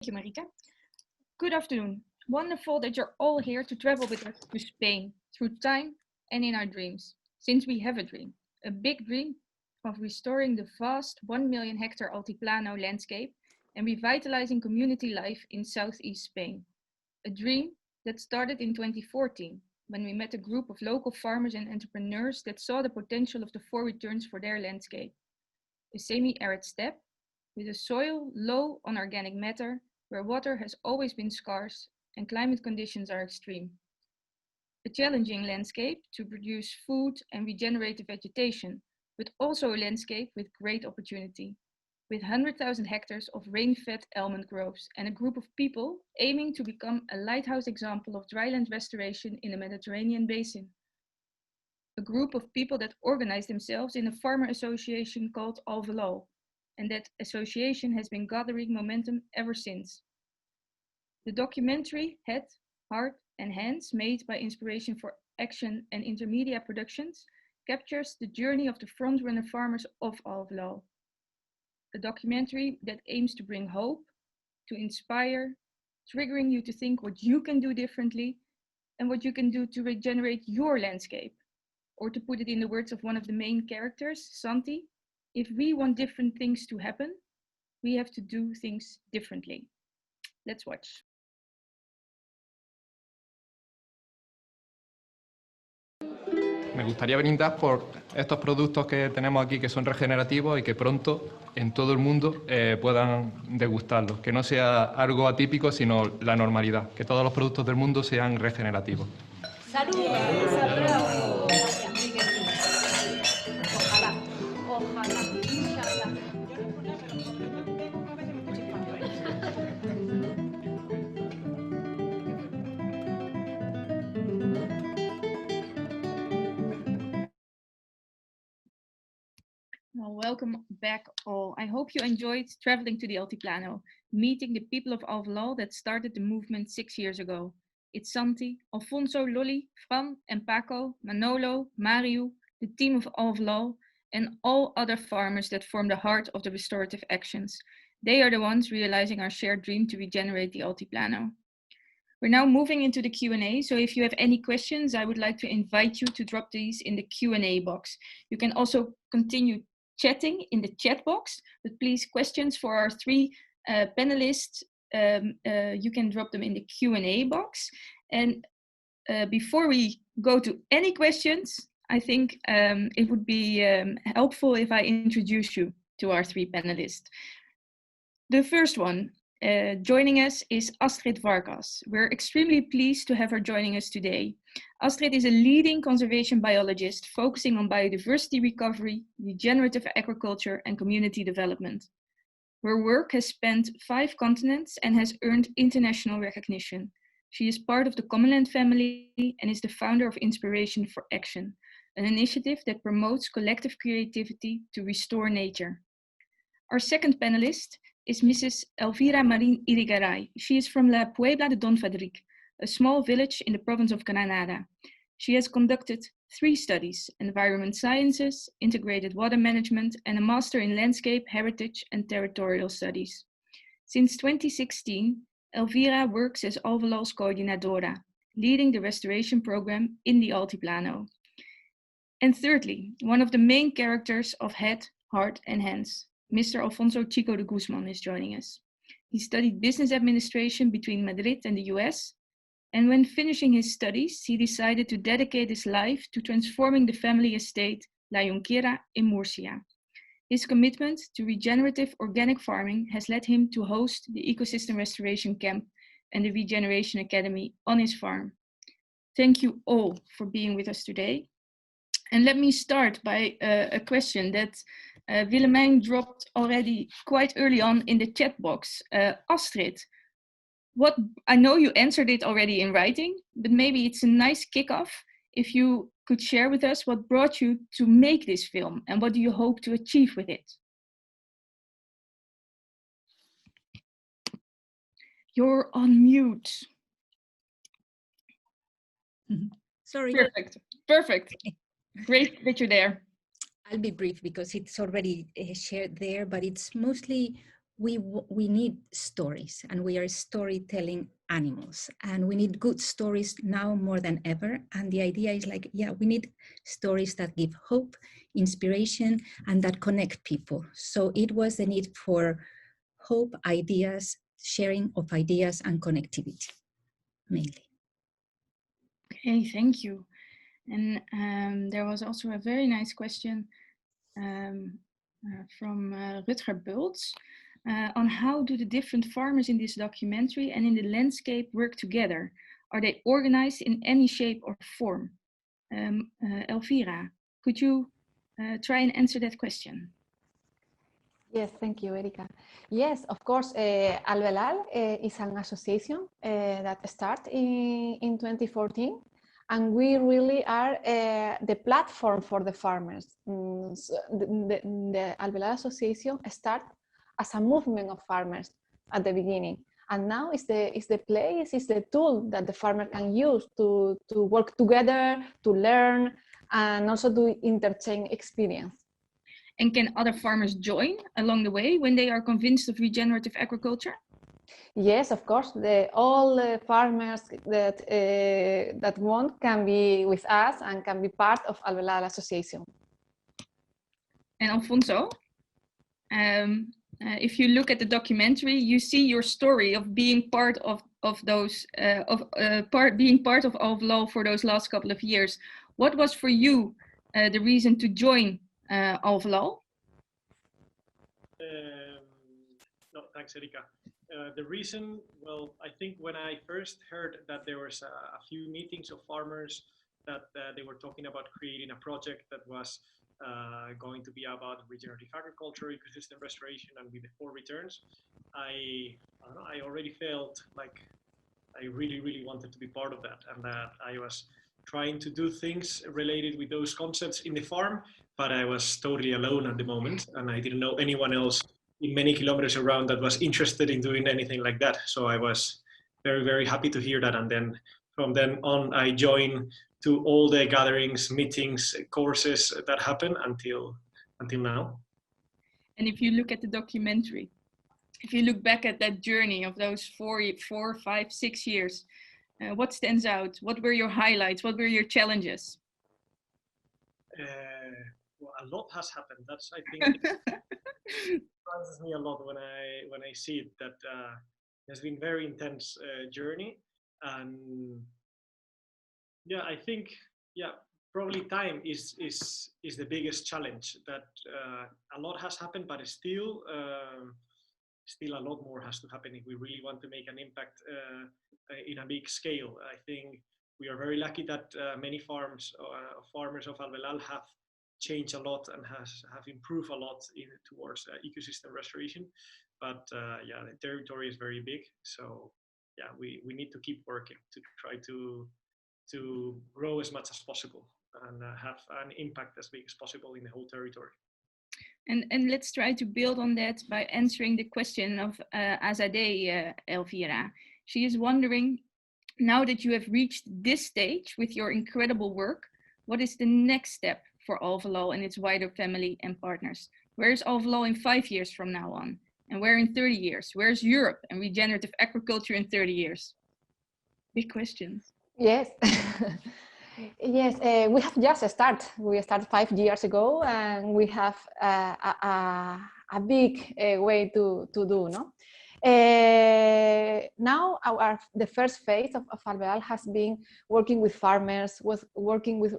you, Marika. Good afternoon. Wonderful that you're all here to travel with us to Spain through time and in our dreams. Since we have a big dream of restoring the vast 1 million hectare Altiplano landscape and revitalizing community life in southeast Spain. A dream that started in 2014 when we met a group of local farmers and entrepreneurs that saw the potential of the four returns for their landscape. A semi-arid steppe with a soil low on organic matter, where water has always been scarce and climate conditions are extreme. A challenging landscape to produce food and regenerative vegetation, but also a landscape with great opportunity, with 100,000 hectares of rain-fed almond groves and a group of people aiming to become a lighthouse example of dryland restoration in the Mediterranean basin. A group of people that organize themselves in a farmer association called AlVelAl, and that association has been gathering momentum ever since. The documentary Head, Heart and Hands, made by Inspiration for Action and Intermedia Productions, captures the journey of the frontrunner farmers of AlVelAl. A documentary that aims to bring hope, to inspire, triggering you to think what you can do differently and what you can do to regenerate your landscape. Or to put it in the words of one of the main characters, Santi, if we want different things to happen, we have to do things differently. Let's watch. Me gustaría brindar por estos productos que tenemos aquí que son regenerativos y que pronto en todo el mundo puedan degustarlos. Que no sea algo atípico, sino la normalidad. Que todos los productos del mundo sean regenerativos. ¡Salud! ¡Salud! Ojalá, ojalá, inshallah. Well, welcome back all. I hope you enjoyed traveling to the Altiplano, meeting the people of AlVelAl that started the movement 6 years ago. It's Santi, Alfonso, Loly, Fran and Paco, Manolo, Mario, the team of AlVelAl, and all other farmers that form the heart of the restorative actions. They are the ones realizing our shared dream to regenerate the Altiplano. We're now moving into the Q&A, so if you have any questions, I would like to invite you to drop these in the Q&A box. You can also continue chatting in the chat box, but please, questions for our three panelists, you can drop them in the Q&A box. And before we go to any questions, I think it would be helpful if I introduce you to our three panelists. The first one joining us is Astrid Vargas. We're extremely pleased to have her joining us today. Astrid is a leading conservation biologist focusing on biodiversity recovery, regenerative agriculture, and community development. Her work has spanned 5 continents and has earned international recognition. She is part of the Commonland family and is the founder of Inspiration for Action, an initiative that promotes collective creativity to restore nature. Our second panelist is Mrs. Elvira Marín Irigaray. She is from La Puebla de Don Fadric, a small village in the province of Granada. She has conducted 3 studies: environment sciences, integrated water management, and a master in landscape, heritage, and territorial studies. Since 2016, Elvira works as AlVelAl's coordinadora, leading the restoration program in the Altiplano. And thirdly, one of the main characters of Head, Heart and Hands, Mr. Alfonso Chico de Guzman, is joining us. He studied business administration between Madrid and the US, and when finishing his studies, he decided to dedicate his life to transforming the family estate La Junquera in Murcia. His commitment to regenerative organic farming has led him to host the Ecosystem Restoration Camp and the Regeneration Academy on his farm. Thank you all for being with us today. And let me start by a question that Willemijn dropped already quite early on in the chat box. Astrid, I know you answered it already in writing, but maybe it's a nice kickoff if you could share with us what brought you to make this film and what do you hope to achieve with it? You're on mute. Sorry. Perfect. Great that you're there. I'll be brief because it's already shared there, but it's mostly we need stories, and we are storytelling animals, and we need good stories now more than ever. And the idea is like, yeah, we need stories that give hope, inspiration, and that connect people. So it was the need for hope, ideas, sharing of ideas, and connectivity, mainly. Okay, thank you. And there was also a very nice question from Rutger Bultz on how do the different farmers in this documentary and in the landscape work together? Are they organized in any shape or form? Elvira, could you try and answer that question? Yes, thank you, Erika. Yes, of course, AlVelAl is an association that started in 2014, and we really are the platform for the farmers. So the AlVelAl association started as a movement of farmers at the beginning, and now is the place, is the tool that the farmer can use to work together, to learn, and also to interchange experience. And can other farmers join along the way when they are convinced of regenerative agriculture? Yes, of course. All the farmers that want can be with us and can be part of AlVelAl Association. And Alfonso, if you look at the documentary, you see your story of being part of those being part of AlVelAl for those last couple of years. What was for you the reason to join AlVelAl? No, thanks, Erika. The reason, well, I think when I first heard that there was a few meetings of farmers that they were talking about creating a project that was going to be about regenerative agriculture, ecosystem restoration, and with the 4 returns, I don't know, I already felt like I really, really wanted to be part of that, and that I was trying to do things related with those concepts in the farm, but I was totally alone at the moment, and I didn't know anyone else in many kilometers around that was interested in doing anything like that. So I was very, very happy to hear that. And then from then on, I joined to all the gatherings, meetings, courses that happen until now. And if you look at the documentary, if you look back at that journey of those 4, 5, 6 years, what stands out? What were your highlights? What were your challenges? Well, a lot has happened. That's, I think, surprises me a lot when I see it. That has been very intense journey, and yeah, I think probably time is the biggest challenge. That a lot has happened, but still a lot more has to happen if we really want to make an impact in a big scale. I think we are very lucky that many farmers of AlVelAl have changed a lot and have improved a lot towards ecosystem restoration. But yeah, the territory is very big, so yeah, we need to keep working to try to grow as much as possible and have an impact as big as possible in the whole territory. And let's try to build on that by answering the question of Azadeh Elvira. She is wondering, now that you have reached this stage with your incredible work, what is the next step for AlVelAl and its wider family and partners? Where is AlVelAl in 5 years from now on? And where in 30 years? Where's Europe and regenerative agriculture in 30 years? Big questions. Yes. Yes, we have just started. We started 5 years ago, and we have a big way to do. No, now the first phase of AlVelAl has been working with farmers, working with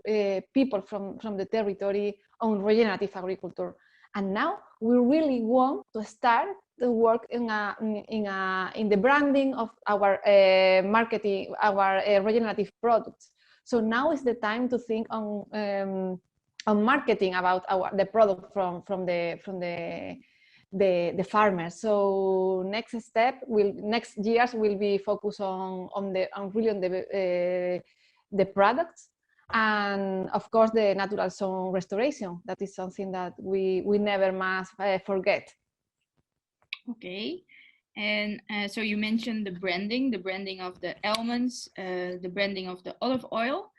people from the territory on regenerative agriculture, and now we really want to start to work in the branding of our marketing, our regenerative products. So now is the time to think on marketing about the product from the farmers. So next years will be focused on the products, and of course the natural zone restoration. That is something that we never must forget. Okay. And so you mentioned the branding of the almonds, the branding of the olive oil.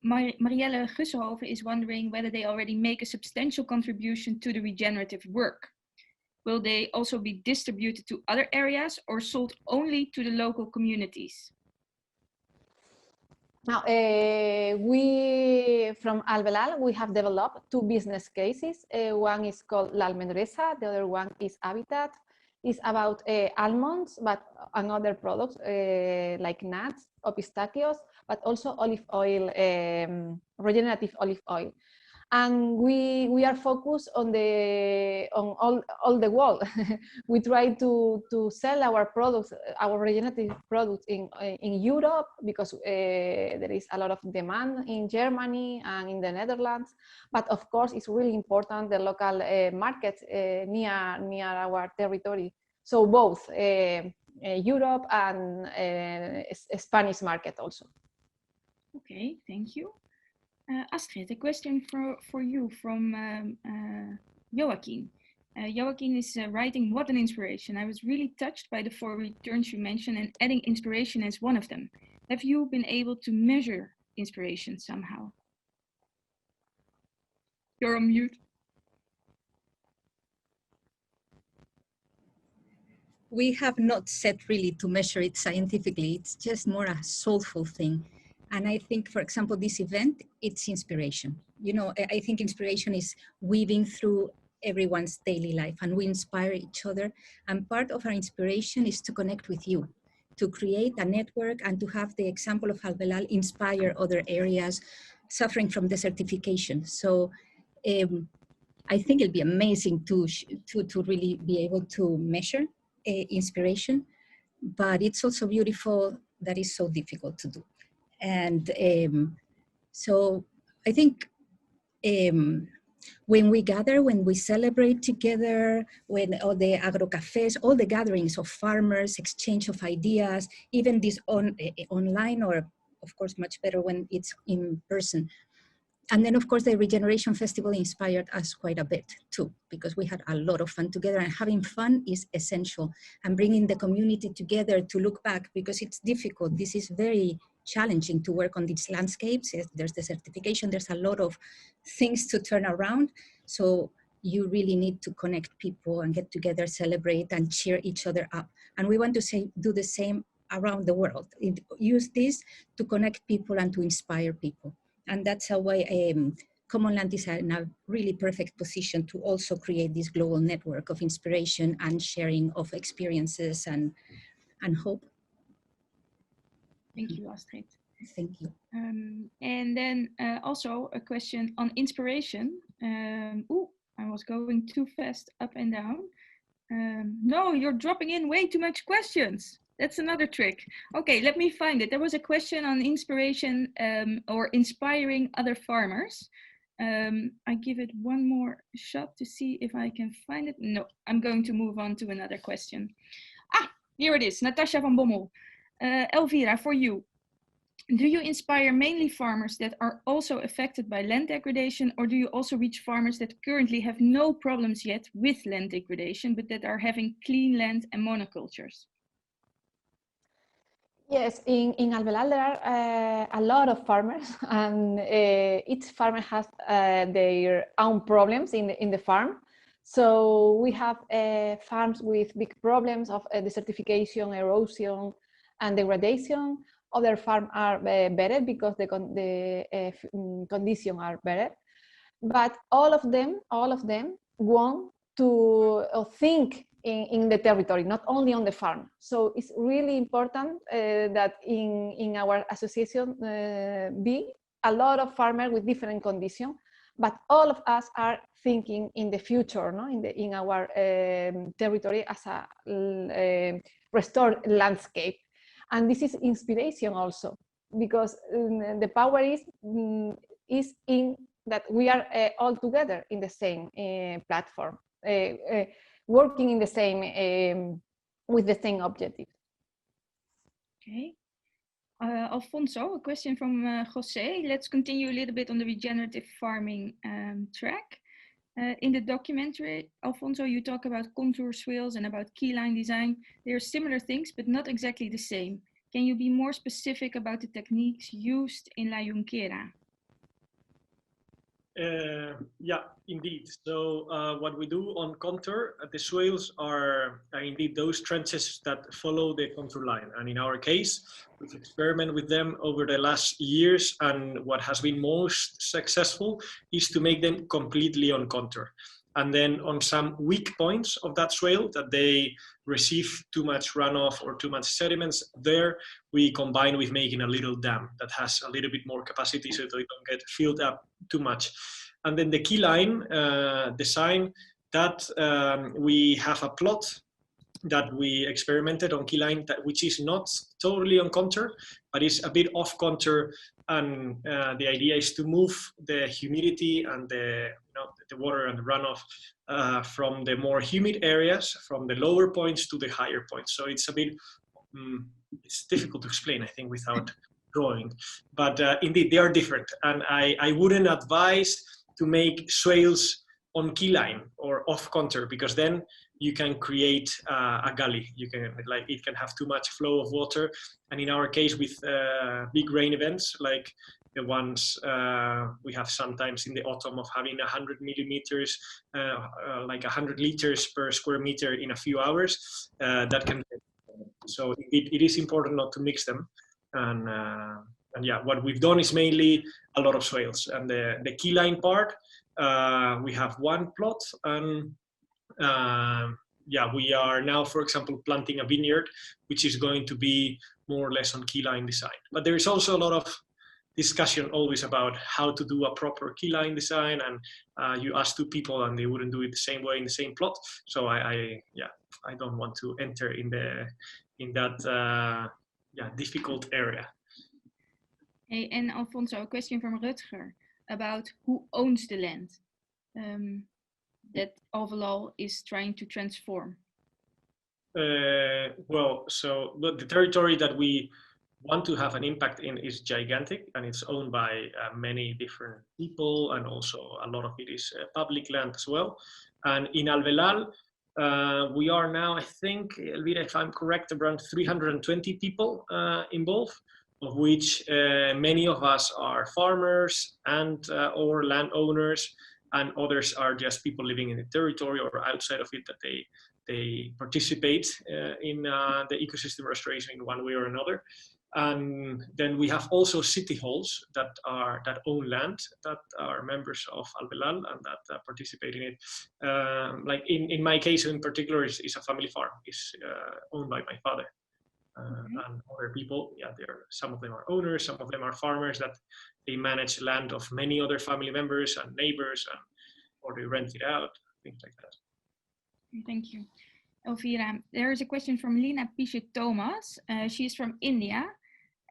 Marielle Gussenhoven is wondering whether they already make a substantial contribution to the regenerative work. Will they also be distributed to other areas or sold only to the local communities? Now, we from AlVelAl, we have developed two business cases. One is called La Almendresa, the other one is Habitat. It's about almonds, but and other products like nuts or pistachios, but also olive oil, regenerative olive oil. And we are focused on all the world. We try to sell our products, our regenerative products in Europe, because there is a lot of demand in Germany and in the Netherlands. But of course, it's really important the local markets near our territory. So both Europe and Spanish market also. Okay, thank you. Astrid, a question for you from Joaquin. Joaquin is writing, what an inspiration. I was really touched by the 4 returns you mentioned and adding inspiration as one of them. Have you been able to measure inspiration somehow? You're on mute. We have not set really to measure it scientifically. It's just more a soulful thing. And I think, for example, this event, it's inspiration. You know, I think inspiration is weaving through everyone's daily life, and we inspire each other. And part of our inspiration is to connect with you, to create a network and to have the example of AlVelAl inspire other areas suffering from desertification. So I think it'll be amazing to really be able to measure inspiration, but it's also beautiful that it's so difficult to do. And so I think when we gather, when we celebrate together, when all the agro cafes, all the gatherings of farmers, exchange of ideas, even this online, or of course much better when it's in person. And then, of course, the Regeneration Festival inspired us quite a bit too, because we had a lot of fun together, and having fun is essential. And bringing the community together to look back, because it's difficult. This is very challenging to work on these landscapes. There's desertification, there's a lot of things to turn around. So you really need to connect people and get together, celebrate and cheer each other up. And we want to do the same around the world. Use this to connect people and to inspire people. And that's how Commonland is in a really perfect position to also create this global network of inspiration and sharing of experiences and hope. Thank you, Astrid. Thank you. And then also a question on inspiration. Oh, I was going too fast up and down. No, you're dropping in way too much questions. That's another trick. Okay, let me find it. There was a question on inspiration or inspiring other farmers. I give it one more shot to see if I can find it. No, I'm going to move on to another question. Ah, here it is, Natasha van Bommel. Elvira, for you. Do you inspire mainly farmers that are also affected by land degradation, or do you also reach farmers that currently have no problems yet with land degradation, but that are having clean land and monocultures? Yes, in AlVelAl there are a lot of farmers, and each farmer has their own problems in the farm. So we have farms with big problems of desertification, erosion, and degradation. Other farms are better because the conditions are better. But all of them want to think in the territory, not only on the farm. So it's really important that in our association be a lot of farmers with different conditions, but all of us are thinking in the future, no? in our territory as a restored landscape. And this is inspiration also, because the power is in that we are all together in the same platform, working in the same, with the same objective. Okay. Alfonso, a question from Jose. Let's continue a little bit on the regenerative farming track. In the documentary, Alfonso, you talk about contour swales and about keyline design. They are similar things, but not exactly the same. Can you be more specific about the techniques used in La Junquera? Yeah, indeed. So what we do on contour, the swales are indeed those trenches that follow the contour line. And in our case, we've experimented with them over the last years. And what has been most successful is to make them completely on contour. And then on some weak points of that swale that they receive too much runoff or too much sediments, there we combine with making a little dam that has a little bit more capacity so they don't get filled up too much. And then the key line design, that we have a plot that we experimented on key line, which is not totally on contour, but is a bit off contour. And the idea is to move the humidity and the water and the runoff from the more humid areas, from the lower points to the higher points. So it's a bit, it's difficult to explain, I think, without drawing. But indeed, they are different. And I wouldn't advise to make swales on key line or off contour, because then you can create a gully. You can, like, it can have too much flow of water. And in our case, with big rain events, like the ones we have sometimes in the autumn of having 100 millimeters, like 100 liters per square meter in a few hours, that can. So it is important not to mix them. And yeah, what we've done is mainly a lot of swales. And the key line part, we have one plot, and yeah, we are now, for example, planting a vineyard, which is going to be more or less on key line design. But there is also a lot of discussion always about how to do a proper key line design, and you ask two people and they wouldn't do it the same way in the same plot. So I don't want to enter in that difficult area. Hey, and Alfonso, a question from Rutger about who owns the land that AlVelAl is trying to transform. Well, so the territory that we want to have an impact in is gigantic, and it's owned by many different people, and also a lot of it is public land as well. And in AlVelAl, we are now, I think, Elvira, if I'm correct, around 320 people involved, of which many of us are farmers and or landowners, and others are just people living in the territory or outside of it, that they participate in the ecosystem restoration in one way or another. And then we have also city halls that own land, that are members of AlVelAl and that participate in it. Like in my case in particular, is a family farm. It's owned by my father. And other people, yeah, some of them are owners, some of them are farmers that they manage land of many other family members and neighbors, or they rent it out, things like that. Thank you. Elvira, there is a question from Lina Pishet-Thomas. She's from India,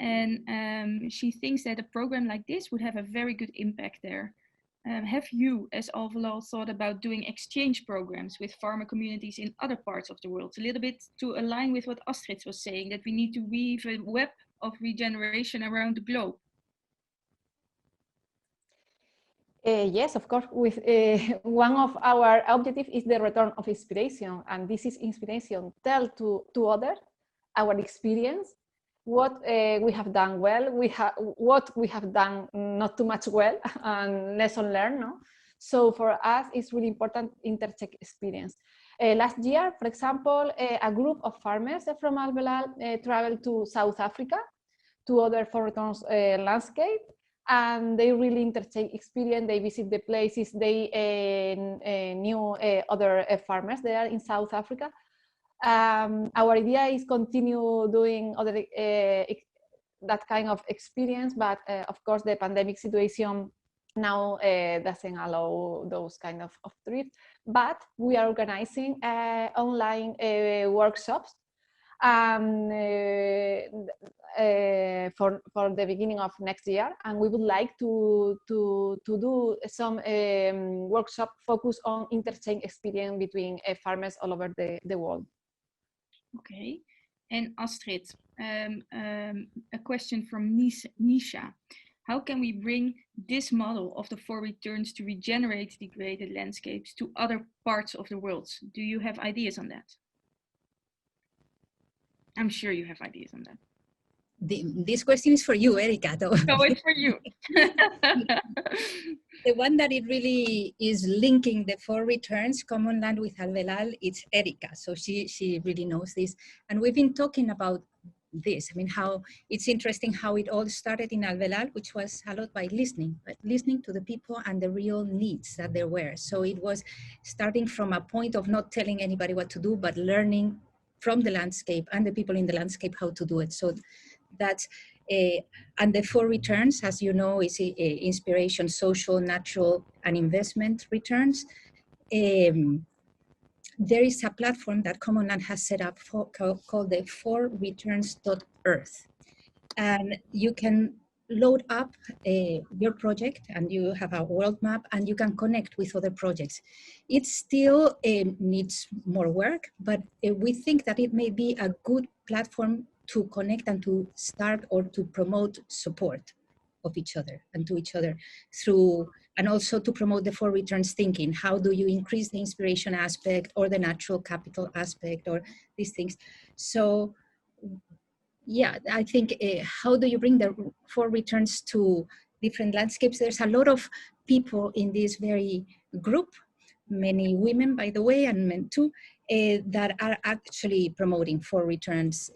and she thinks that a program like this would have a very good impact there. Have you, as AlVelAl, thought about doing exchange programs with farmer communities in other parts of the world? A little bit to align with what Astrid was saying, that we need to weave a web of regeneration around the globe. Yes, of course. With one of our objectives is the return of inspiration, and this is inspiration. Tell to others our experience, what we have done well, what we have done not too much well, and lesson learned. No? So for us, it's really important intercheck experience. Last year, for example, a group of farmers from AlVelAl traveled to South Africa, to other foreign landscape, and they really interchange experience. They visit the places, they knew other farmers there in South Africa. Our idea is continue doing other that kind of experience, but of course the pandemic situation now doesn't allow those kind of trips. But we are organizing online workshops for the beginning of next year, and we would like to do some workshop focused on interchange experience between farmers all over the world. Okay, and Astrid, a question from Nisha. How can we bring this model of the 4 returns to regenerate degraded landscapes to other parts of the world? Do you have ideas on that? I'm sure you have ideas on that. This question is for you, Erika, though. No, it's for you. The one that it really is linking the 4 returns, Commonland with AlVelAl, it's Erika. So she really knows this. And we've been talking about this. I mean, how it's interesting how it all started in AlVelAl, which was a lot by listening, but listening to the people and the real needs that there were. So it was starting from a point of not telling anybody what to do, but learning from the landscape and the people in the landscape how to do it. So that's and the 4 returns, as you know, is inspiration, social, natural, and investment returns. There is a platform that Commonland has set up called the 4returns.earth. And you can load up your project and you have a world map and you can connect with other projects. It still needs more work, but we think that it may be a good platform to connect and to start or to promote support of each other and to each other through, and also to promote the 4 returns thinking. How do you increase the inspiration aspect or the natural capital aspect or these things? So yeah, I think how do you bring the 4 returns to different landscapes? There's a lot of people in this very group, many women, by the way, and men too, that are actually promoting 4 returns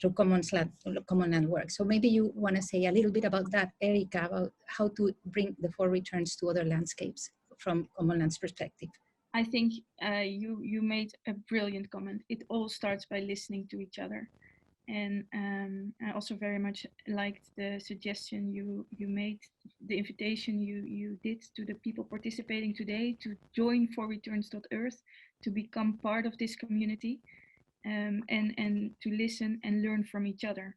through Commonland work. So maybe you want to say a little bit about that, Erika, about how to bring the 4 returns to other landscapes from Commonland's perspective. I think you made a brilliant comment. It all starts by listening to each other. And I also very much liked the suggestion you made, the invitation you did to the people participating today to join 4returns.earth, to become part of this community, and to listen and learn from each other.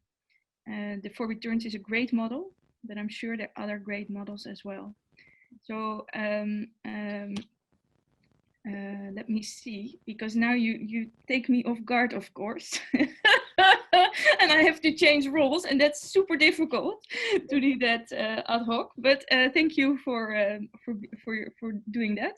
The 4 returns is a great model, but I'm sure there are other great models as well. So let me see, because now you take me off guard, of course. And I have to change rules, and that's super difficult to do that ad hoc. But thank you for doing that.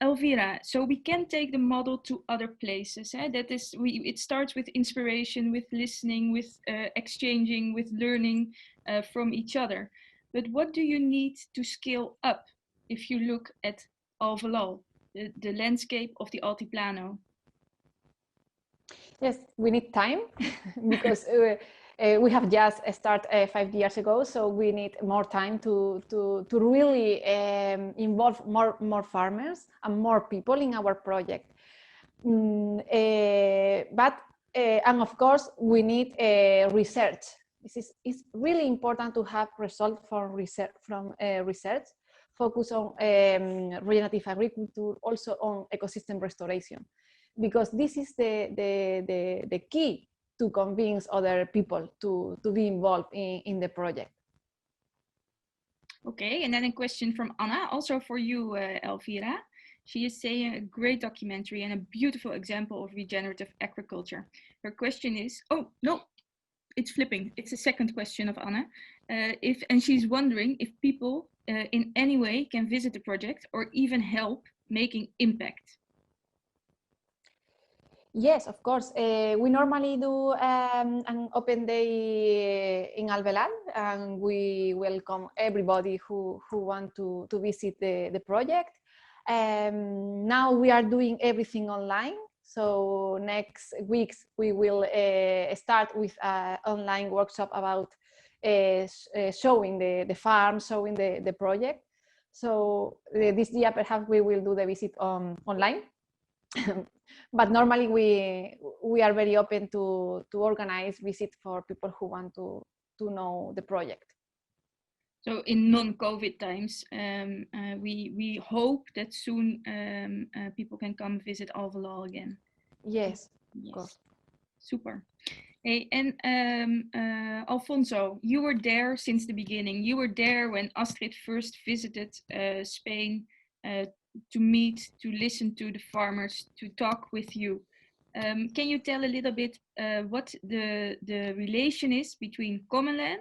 Elvira, so we can take the model to other places. That is, it starts with inspiration, with listening, with exchanging, with learning from each other. But what do you need to scale up if you look at AlVelAl, the landscape of the Altiplano? Yes, we need time because we have just started 5 years ago, so we need more time to really involve more farmers and more people in our project. And of course, we need research. It's really important to have results from research, focus on regenerative agriculture, also on ecosystem restoration, because this is the key to convince other people to be involved in the project. Okay, and then a question from Anna, also for you, Elvira. She is saying a great documentary and a beautiful example of regenerative agriculture. Her question is, oh, no, it's flipping. It's a second question of Anna. And she's wondering if people in any way can visit the project or even help making impact. Yes, of course. We normally do an open day in AlVelAl, and we welcome everybody who want to visit the project. Now we are doing everything online. So next week we will start with an online workshop about showing the farm, showing the project. So this year perhaps we will do the visit online. But normally we are very open to organize visits for people who want to know the project. So in non-COVID times, we hope that soon people can come visit AlVelAl again. Yes, of course. Super. Hey, and Alfonso, you were there since the beginning. You were there when Astrid first visited Spain to meet, to listen to the farmers, to talk with you. Can you tell a little bit what the relation is between Commonland,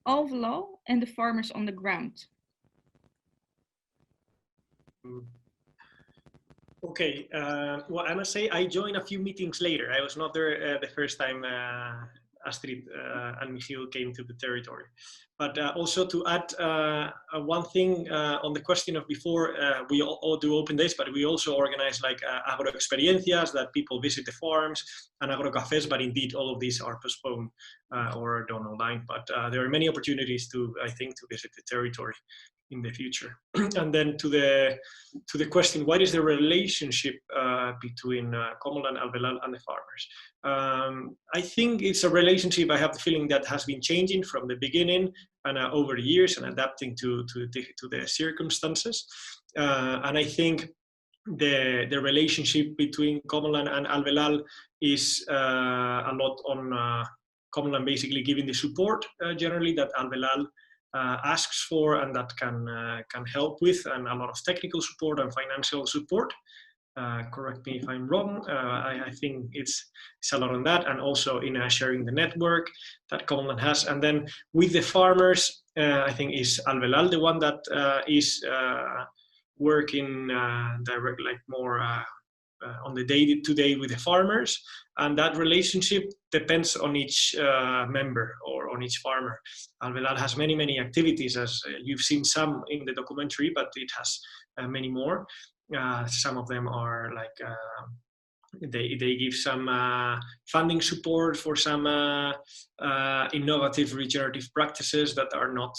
AlVelAl, and the farmers on the ground? Okay, well, I must say I joined a few meetings later. I was not there the first time Astrid and Michiel came to the territory. But also to add one thing on the question of before, we all do open days, but we also organize like agro experiencias that people visit the farms and agro cafes, but indeed all of these are postponed or done online. But there are many opportunities to, I think, to visit the territory in the future. And then to the question, what is the relationship between Commonland, AlVelAl, and the farmers? I think it's a relationship, I have the feeling, that has been changing from the beginning and over the years and adapting to the circumstances. And I think the relationship between Commonland and AlVelAl is a lot on Commonland basically giving the support generally that AlVelAl asks for and that can help with, and a lot of technical support and financial support. Correct me if I'm wrong. I think it's a lot on that, and also in sharing the network that Commonland has. And then with the farmers, I think is AlVelAl the one that is working direct, like more on the day-to-day with the farmers, and that relationship depends on each member or on each farmer. AlVelAl has many activities, as you've seen some in the documentary, but it has many more. Some of them are like they give some funding support for some innovative regenerative practices that are not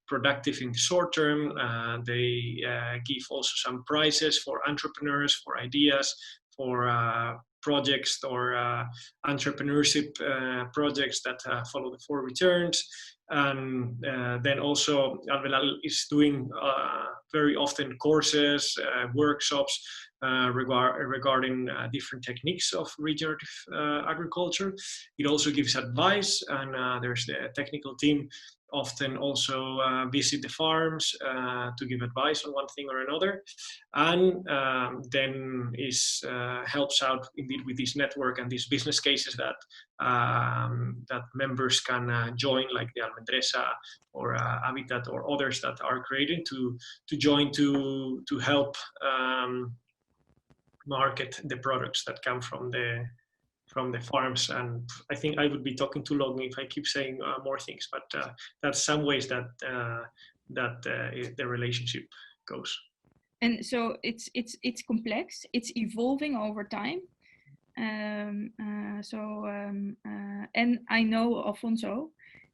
productive in the short term. They give also some prizes for entrepreneurs, for ideas, for projects or entrepreneurship projects that follow the 4 returns. And then also AlVelAl is doing very often courses, workshops regarding different techniques of regenerative agriculture. It also gives advice, and there's the technical team often also visit the farms to give advice on one thing or another, and then helps out indeed with this network and these business cases that that members can join, like the Almendresa or Habitat or others that are created to join to help market the products that come from the farms. And I think I would be talking too long if I keep saying more things, but that's some ways that the relationship goes. And so it's complex. It's evolving over time. And I know, Alfonso,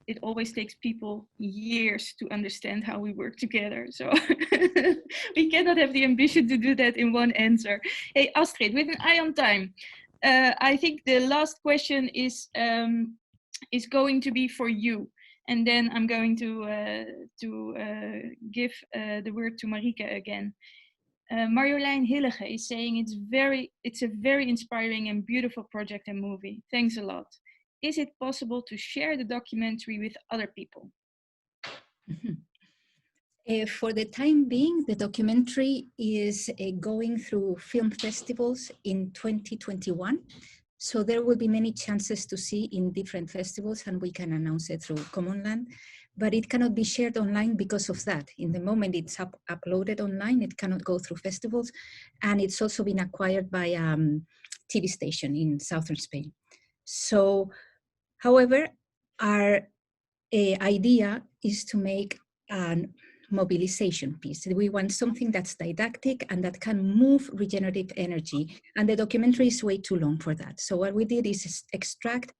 it always takes people years to understand how we work together. So we cannot have the ambition to do that in one answer. Hey, Astrid, with an eye on time, I think the last question is going to be for you. And then I'm going to give the word to Marike again. Marjolein Hillige is saying it's a very inspiring and beautiful project and movie. Thanks a lot. Is it possible to share the documentary with other people? For the time being, the documentary is going through film festivals in 2021. So there will be many chances to see in different festivals, and we can announce it through Commonland. But it cannot be shared online because of that. In the moment it's uploaded online, it cannot go through festivals. And it's also been acquired by a TV station in southern Spain. So, however, our idea is to make an mobilization piece. We want something that's didactic and that can move regenerative energy. And the documentary is way too long for that. So what we did is extract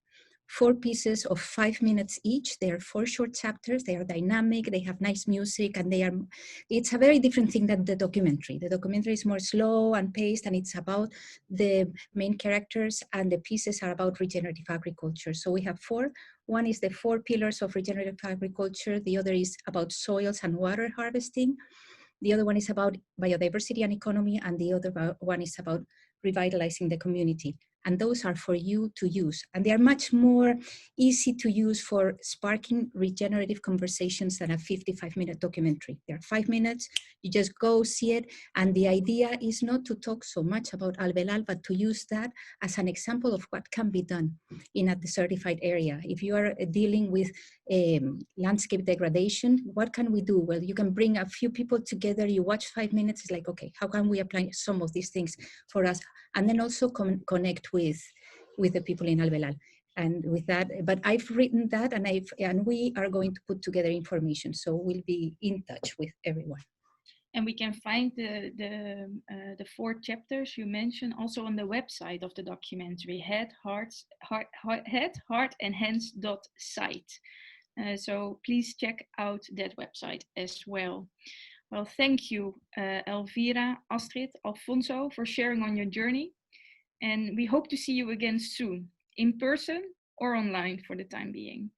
4 pieces of 5 minutes each. They are 4 short chapters. They are dynamic. They have nice music, and it's a very different thing than the documentary. The documentary is more slow and paced, and it's about the main characters, and the pieces are about regenerative agriculture. So we have 4. One is the 4 pillars of regenerative agriculture. The other is about soils and water harvesting. The other one is about biodiversity and economy, and the other one is about revitalizing the community. And those are for you to use. And they are much more easy to use for sparking regenerative conversations than a 55-minute documentary. They're 5 minutes, you just go see it. And the idea is not to talk so much about AlVelAl, but to use that as an example of what can be done in a desertified area. If you are dealing with landscape degradation, what can we do? Well, you can bring a few people together, you watch 5 minutes, it's like, okay, how can we apply some of these things for us? And then also connect with the people in AlVelAl. And with that, but I've written that, and we are going to put together information. So we'll be in touch with everyone. And we can find the 4 chapters you mentioned also on the website of the documentary, head, heart, and hands.site. So please check out that website as well. Well, thank you, Elvira, Astrid, Alfonso, for sharing on your journey. And we hope to see you again soon, in person or online for the time being.